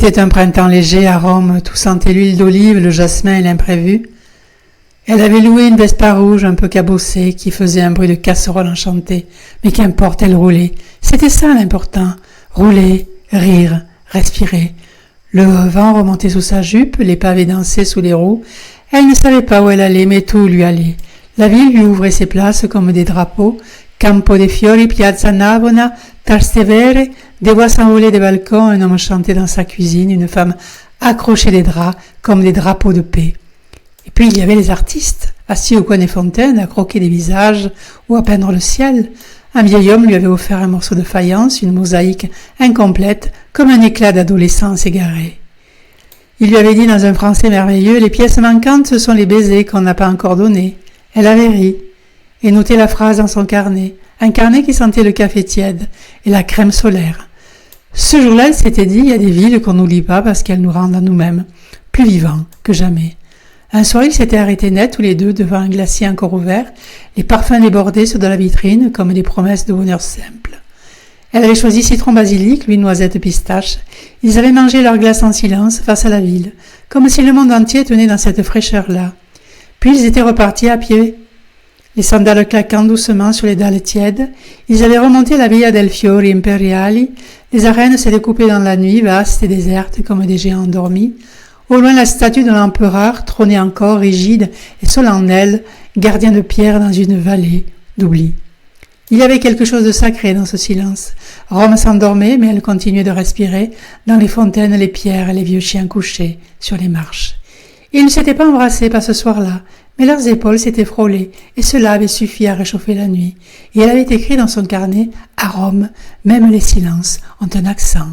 C'était un printemps léger à Rome, tout sentait l'huile d'olive, le jasmin et l'imprévu. Elle avait loué une Vespa rouge un peu cabossée qui faisait un bruit de casserole enchantée. Mais qu'importe, elle roulait. C'était ça l'important. Rouler, rire, respirer. Le vent remontait sous sa jupe, les pavés dansaient sous les roues. Elle ne savait pas où elle allait, mais tout lui allait. La ville lui ouvrait ses places comme des drapeaux. Campo dei Fiori, Piazza Navona, Trastevere, des voix s'envolaient des balcons, un homme chantait dans sa cuisine, une femme accrochait des draps comme des drapeaux de paix. Et puis il y avait les artistes, assis au coin des fontaines, à croquer des visages ou à peindre le ciel. Un vieil homme lui avait offert un morceau de faïence, une mosaïque incomplète, comme un éclat d'adolescence égarée. Il lui avait dit dans un français merveilleux, « Les pièces manquantes, ce sont les baisers qu'on n'a pas encore donnés. » Elle avait ri et noté la phrase dans son carnet, un carnet qui sentait le café tiède et la crème solaire. Ce jour-là, elle s'était dit, il y a des villes qu'on n'oublie pas parce qu'elles nous rendent à nous-mêmes, plus vivants que jamais. Un soir, ils s'étaient arrêtés net tous les deux devant un glacier encore ouvert, les parfums débordaient sur de la vitrine comme des promesses de bonheur simple. Elle avait choisi citron basilic, lui noisette pistache. Ils avaient mangé leur glace en silence face à la ville, comme si le monde entier tenait dans cette fraîcheur-là. Puis ils étaient repartis à pied, les sandales claquant doucement sur les dalles tièdes. Ils avaient remonté la Via del Fiori Imperiali. Les arènes se découpaient dans la nuit, vaste et déserte comme des géants endormis. Au loin, la statue de l'empereur trônait encore, rigide et solennelle, gardien de pierre dans une vallée d'oubli. Il y avait quelque chose de sacré dans ce silence. Rome s'endormait, mais elle continuait de respirer, dans les fontaines, les pierres et les vieux chiens couchés sur les marches. Ils ne s'étaient pas embrassés, pas ce soir-là, mais leurs épaules s'étaient frôlées, et cela avait suffi à réchauffer la nuit. Et elle avait écrit dans son carnet « À Rome, même les silences ont un accent ».